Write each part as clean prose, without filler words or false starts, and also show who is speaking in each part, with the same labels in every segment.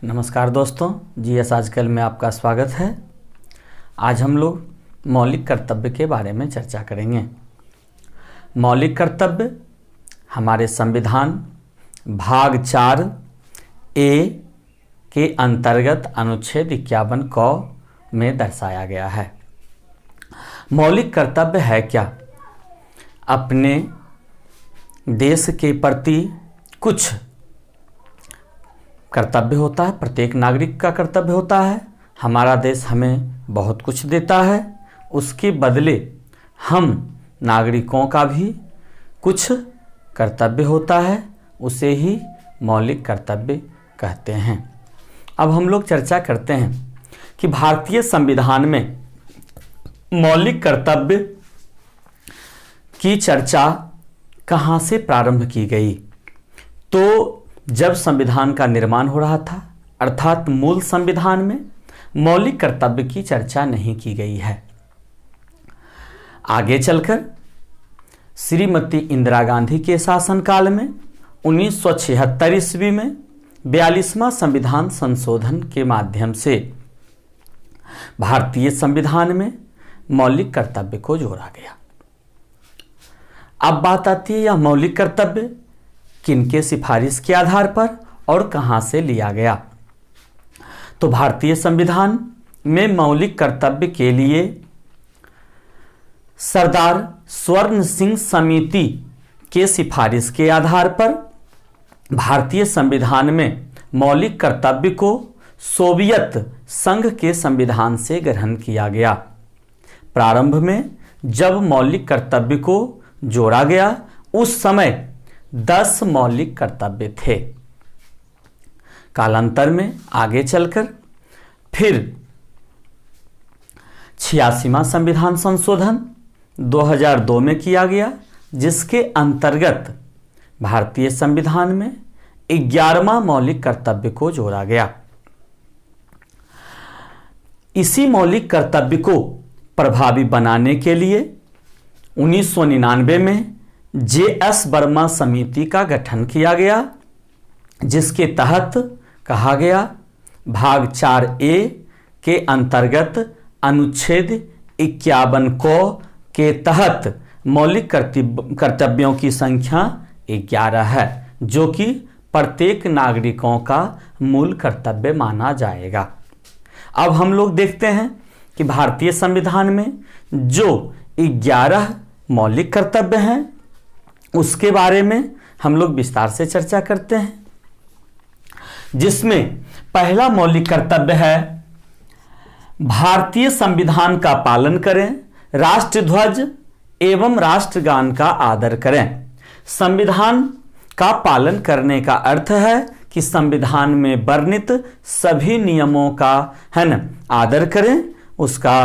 Speaker 1: नमस्कार दोस्तों, जीएस आजकल में आपका स्वागत है। आज हम लोग मौलिक कर्तव्य के बारे में चर्चा करेंगे। मौलिक कर्तव्य हमारे संविधान भाग 4 ए के अंतर्गत अनुच्छेद 51 क में दर्शाया गया है। मौलिक कर्तव्य है क्या? अपने देश के प्रति कुछ कर्तव्य होता है, प्रत्येक नागरिक का कर्तव्य होता है। हमारा देश हमें बहुत कुछ देता है, उसके बदले हम नागरिकों का भी कुछ कर्तव्य होता है, उसे ही मौलिक कर्तव्य कहते हैं। अब हम लोग चर्चा करते हैं कि भारतीय संविधान में मौलिक कर्तव्य की चर्चा कहाँ से प्रारंभ की गई। तो जब संविधान का निर्माण हो रहा था, अर्थात मूल संविधान में मौलिक कर्तव्य की चर्चा नहीं की गई है। आगे चलकर श्रीमती इंदिरा गांधी के शासनकाल में 1976 ईस्वी में 42वां संविधान संशोधन के माध्यम से भारतीय संविधान में मौलिक कर्तव्य को जोड़ा गया। अब बात आती है, यह मौलिक कर्तव्य किनके सिफारिश के आधार पर और कहां से लिया गया। तो भारतीय संविधान में मौलिक कर्तव्य के लिए सरदार स्वर्ण सिंह समिति के सिफारिश के आधार पर भारतीय संविधान में मौलिक कर्तव्य को सोवियत संघ के संविधान से ग्रहण किया गया। प्रारंभ में जब मौलिक कर्तव्य को जोड़ा गया, उस समय 10 मौलिक कर्तव्य थे। कालांतर में आगे चलकर फिर 86वां संविधान संशोधन 2002 में किया गया, जिसके अंतर्गत भारतीय संविधान में 11वां मौलिक कर्तव्य को जोड़ा गया। इसी मौलिक कर्तव्य को प्रभावी बनाने के लिए 1999 में जे.एस. वर्मा समिति का गठन किया गया, जिसके तहत कहा गया भाग 4 ए के अंतर्गत अनुच्छेद 51 को के तहत मौलिक कर्तव्यों की संख्या 11 है, जो कि प्रत्येक नागरिकों का मूल कर्तव्य माना जाएगा। अब हम लोग देखते हैं कि भारतीय संविधान में जो 11 मौलिक कर्तव्य हैं, उसके बारे में हम लोग विस्तार से चर्चा करते हैं। जिसमें पहला मौलिक कर्तव्य है, भारतीय संविधान का पालन करें, राष्ट्रध्वज एवं राष्ट्रगान का आदर करें। संविधान का पालन करने का अर्थ है कि संविधान में वर्णित सभी नियमों का आदर करें, उसका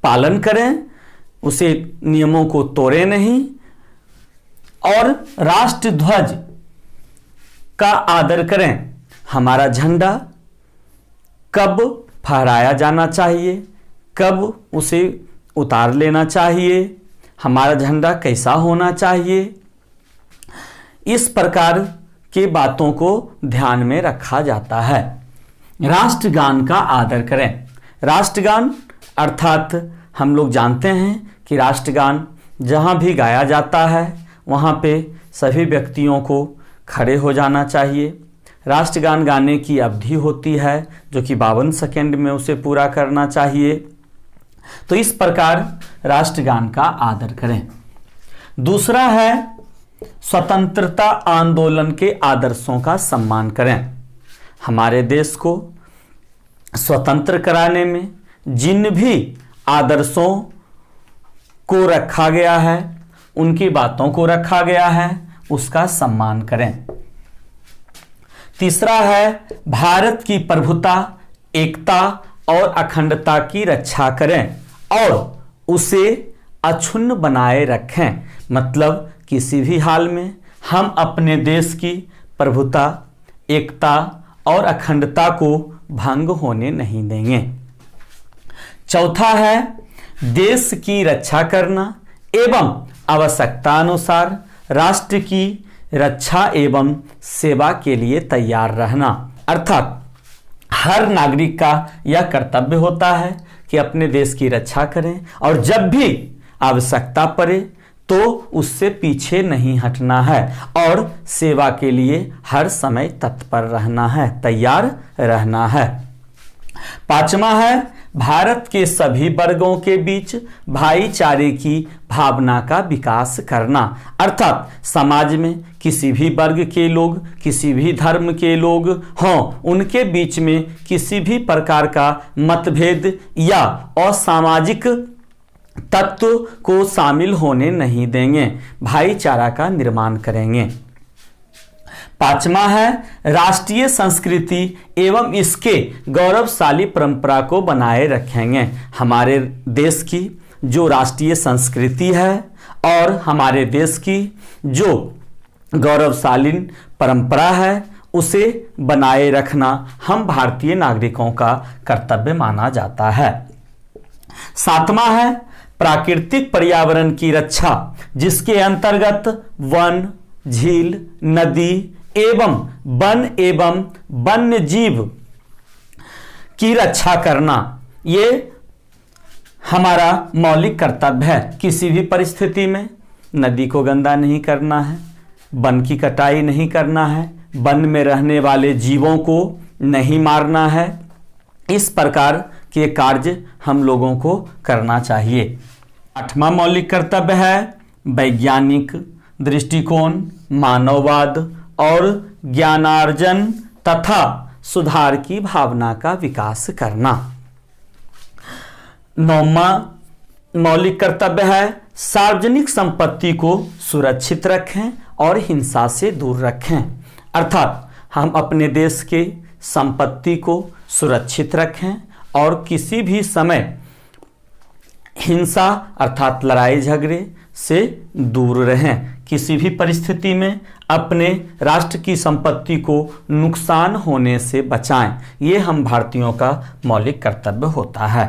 Speaker 1: पालन करें, उसे नियमों को तोड़ें नहीं, और राष्ट्रध्वज का आदर करें। हमारा झंडा कब फहराया जाना चाहिए, कब उसे उतार लेना चाहिए, हमारा झंडा कैसा होना चाहिए, इस प्रकार के बातों को ध्यान में रखा जाता है। राष्ट्रगान का आदर करें। राष्ट्रगान अर्थात हम लोग जानते हैं कि राष्ट्रगान जहाँ भी गाया जाता है, वहाँ पे सभी व्यक्तियों को खड़े हो जाना चाहिए। राष्ट्रगान गाने की अवधि होती है, जो कि 52 सेकंड में उसे पूरा करना चाहिए। तो इस प्रकार राष्ट्रगान का आदर करें। दूसरा है, स्वतंत्रता आंदोलन के आदर्शों का सम्मान करें। हमारे देश को स्वतंत्र कराने में जिन भी आदर्शों को रखा गया है, उनकी बातों को रखा गया है, उसका सम्मान करें। तीसरा है, भारत की प्रभुता, एकता और अखंडता की रक्षा करें और उसे अक्षुण्ण बनाए रखें। मतलब किसी भी हाल में हम अपने देश की प्रभुता, एकता और अखंडता को भंग होने नहीं देंगे। चौथा है, देश की रक्षा करना एवं आवश्यकता अनुसार राष्ट्र की रक्षा एवं सेवा के लिए तैयार रहना। अर्थात हर नागरिक का यह कर्तव्य होता है कि अपने देश की रक्षा करें और जब भी आवश्यकता पड़े तो उससे पीछे नहीं हटना है और सेवा के लिए हर समय तत्पर रहना है, तैयार रहना है। पांचवा है भारत के सभी वर्गों के बीच भाईचारे की भावना का विकास करना, अर्थात समाज में किसी भी वर्ग के लोग, किसी भी धर्म के लोग हों, उनके बीच में किसी भी प्रकार का मतभेद या असामाजिक तत्व को शामिल होने नहीं देंगे, भाईचारा का निर्माण करेंगे। पांचवा है राष्ट्रीय संस्कृति एवं इसके गौरवशाली परंपरा को बनाए रखेंगे। हमारे देश की जो राष्ट्रीय संस्कृति है और हमारे देश की जो गौरवशाली परंपरा है उसे बनाए रखना हम भारतीय नागरिकों का कर्तव्य माना जाता है। सातवां है प्राकृतिक पर्यावरण की रक्षा, जिसके अंतर्गत वन, झील, नदी एवं वन्य जीव की रक्षा करना, ये हमारा मौलिक कर्तव्य है। किसी भी परिस्थिति में नदी को गंदा नहीं करना है, वन की कटाई नहीं करना है, वन में रहने वाले जीवों को नहीं मारना है। इस प्रकार के कार्य हम लोगों को करना चाहिए। आठवां मौलिक कर्तव्य है वैज्ञानिक दृष्टिकोण, मानववाद और ज्ञानार्जन तथा सुधार की भावना का विकास करना। नौवां मौलिक कर्तव्य है सार्वजनिक संपत्ति को सुरक्षित रखें और हिंसा से दूर रखें, अर्थात हम अपने देश के संपत्ति को सुरक्षित रखें और किसी भी समय हिंसा अर्थात लड़ाई झगड़े से दूर रहें। किसी भी परिस्थिति में अपने राष्ट्र की संपत्ति को नुकसान होने से बचाएं, ये हम भारतीयों का मौलिक कर्तव्य होता है।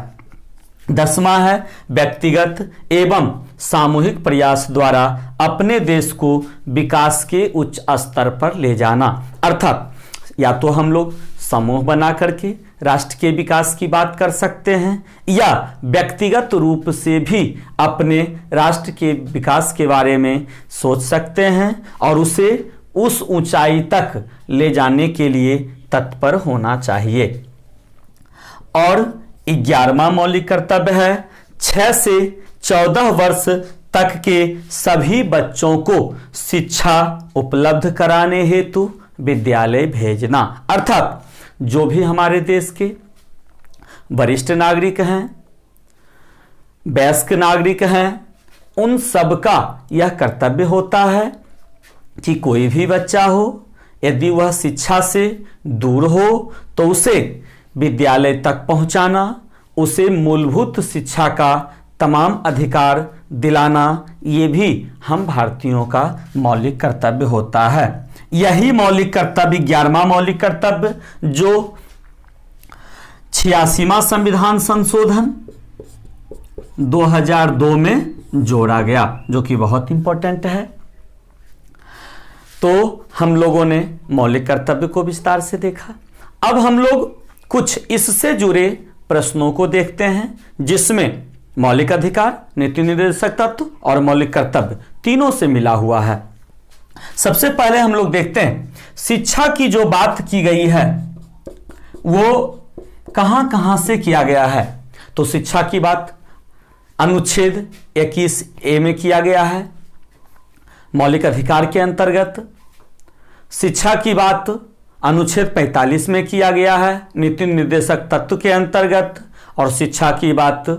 Speaker 1: 10वां है व्यक्तिगत एवं सामूहिक प्रयास द्वारा अपने देश को विकास के उच्च स्तर पर ले जाना, अर्थात या तो हम लोग समूह बना करके राष्ट्र के विकास की बात कर सकते हैं या व्यक्तिगत रूप से भी अपने राष्ट्र के विकास के बारे में सोच सकते हैं और उसे उस ऊंचाई तक ले जाने के लिए तत्पर होना चाहिए। और 11वां मौलिक कर्तव्य है 6 से 14 वर्ष तक के सभी बच्चों को शिक्षा उपलब्ध कराने हेतु विद्यालय भेजना, अर्थात जो भी हमारे देश के वरिष्ठ नागरिक हैं, वयस्क नागरिक हैं, उन सबका यह कर्तव्य होता है कि कोई भी बच्चा हो, यदि वह शिक्षा से दूर हो तो उसे विद्यालय तक पहुंचाना, उसे मूलभूत शिक्षा का तमाम अधिकार दिलाना, ये भी हम भारतीयों का मौलिक कर्तव्य होता है। यही मौलिक कर्तव्य 11वां मौलिक कर्तव्य जो 86वां संविधान संशोधन 2002 में जोड़ा गया, जो कि बहुत इंपॉर्टेंट है। तो हम लोगों ने मौलिक कर्तव्य को विस्तार से देखा। अब हम लोग कुछ इससे जुड़े प्रश्नों को देखते हैं, जिसमें मौलिक अधिकार, नीति निर्देशक तत्व और मौलिक कर्तव्य तीनों से मिला हुआ है। सबसे पहले हम लोग देखते हैं शिक्षा की जो बात की गई है वो कहां कहां से किया गया है। तो शिक्षा की बात अनुच्छेद 21A में किया गया है, मौलिक अधिकार के अंतर्गत। शिक्षा की बात अनुच्छेद 45 में किया गया है, नीति निर्देशक तत्व के अंतर्गत। और शिक्षा की बात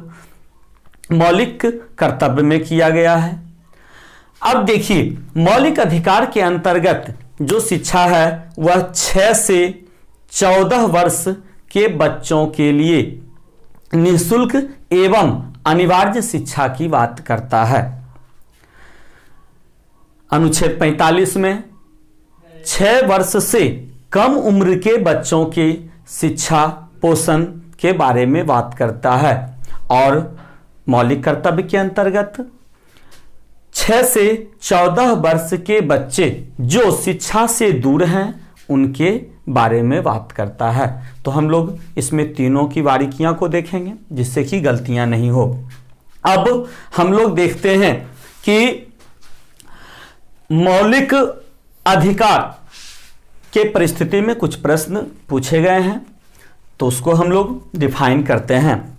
Speaker 1: मौलिक कर्तव्य में किया गया है। अब देखिए मौलिक अधिकार के अंतर्गत जो शिक्षा है वह 6 से 14 वर्ष के बच्चों के लिए निःशुल्क एवं अनिवार्य शिक्षा की बात करता है। अनुच्छेद 45 में 6 वर्ष से कम उम्र के बच्चों के शिक्षा पोषण के बारे में बात करता है। और मौलिक कर्तव्य के अंतर्गत 6 से 14 वर्ष के बच्चे जो शिक्षा से दूर हैं उनके बारे में बात करता है। तो हम लोग इसमें तीनों की बारीकियां को देखेंगे जिससे कि गलतियां नहीं हो। अब हम लोग देखते हैं कि मौलिक अधिकार के परिस्थिति में कुछ प्रश्न पूछे गए हैं, तो उसको हम लोग डिफाइन करते हैं।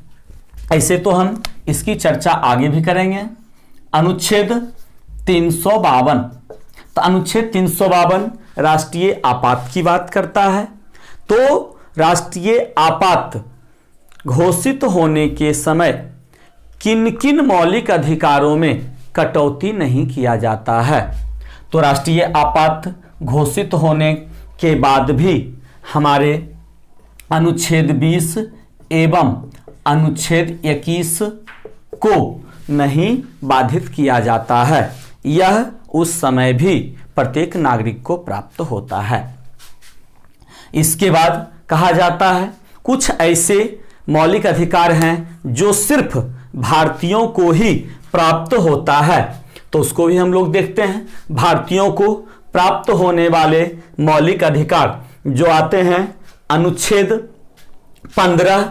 Speaker 1: ऐसे तो हम इसकी चर्चा आगे भी करेंगे। अनुच्छेद 352, तो अनुच्छेद 352 राष्ट्रीय आपात की बात करता है। तो राष्ट्रीय आपात घोषित होने के समय किन किन मौलिक अधिकारों में कटौती नहीं किया जाता है। तो राष्ट्रीय आपात घोषित होने के बाद भी हमारे अनुच्छेद 20 एवं अनुच्छेद 21 को नहीं बाधित किया जाता है। यह उस समय भी प्रत्येक नागरिक को प्राप्त होता है। इसके बाद कहा जाता है कुछ ऐसे मौलिक अधिकार हैं जो सिर्फ भारतीयों को ही प्राप्त होता है, तो उसको भी हम लोग देखते हैं। भारतीयों को प्राप्त होने वाले मौलिक अधिकार जो आते हैं अनुच्छेद 15,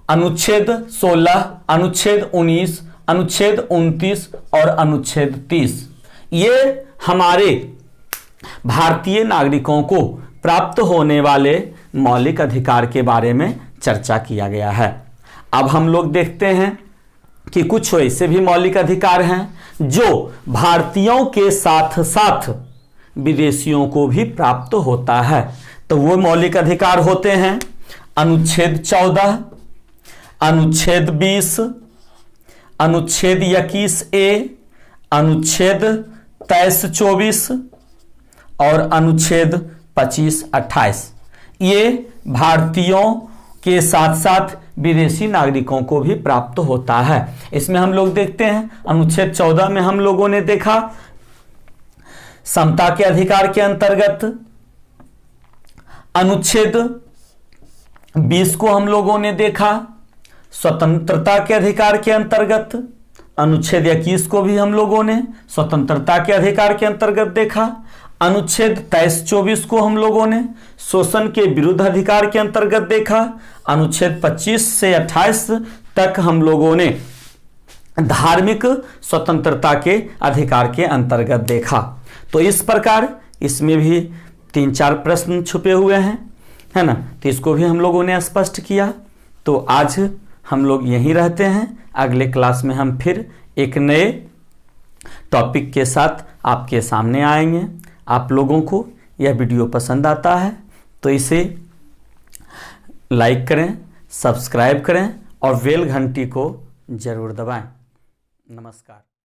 Speaker 1: अनुच्छेद 16, अनुच्छेद 19, अनुच्छेद 29 और अनुच्छेद 30। ये हमारे भारतीय नागरिकों को प्राप्त होने वाले मौलिक अधिकार के बारे में चर्चा किया गया है। अब हम लोग देखते हैं कि कुछ ऐसे भी मौलिक अधिकार हैं जो भारतीयों के साथ साथ विदेशियों को भी प्राप्त होता है। तो वो मौलिक अधिकार होते हैं अनुच्छेद 14, अनुच्छेद 20, अनुच्छेद 21A, अनुच्छेद 23-24 और अनुच्छेद 25-28। ये भारतीयों के साथ साथ विदेशी नागरिकों को भी प्राप्त होता है। इसमें हम लोग देखते हैं अनुच्छेद 14 में हम लोगों ने देखा समता के अधिकार के अंतर्गत, अनुच्छेद 20 को हम लोगों ने देखा स्वतंत्रता के अधिकार के अंतर्गत, अनुच्छेद 21 को भी हम लोगों ने स्वतंत्रता के अधिकार के अंतर्गत देखा, अनुच्छेद 23-24 को हम लोगों ने शोषण के विरुद्ध अधिकार के अंतर्गत देखा, अनुच्छेद 25 से 28 तक हम लोगों ने धार्मिक स्वतंत्रता के अधिकार के अंतर्गत देखा। तो इस प्रकार इसमें भी 3-4 प्रश्न छुपे हुए हैं, है ना। तो इसको भी हम लोगों ने स्पष्ट किया। तो आज हम लोग यहीं रहते हैं। अगले क्लास में हम फिर एक नए टॉपिक के साथ आपके सामने आएंगे। आप लोगों को यह वीडियो पसंद आता है तो इसे लाइक करें, सब्सक्राइब करें और बेल घंटी को जरूर दबाएं। नमस्कार।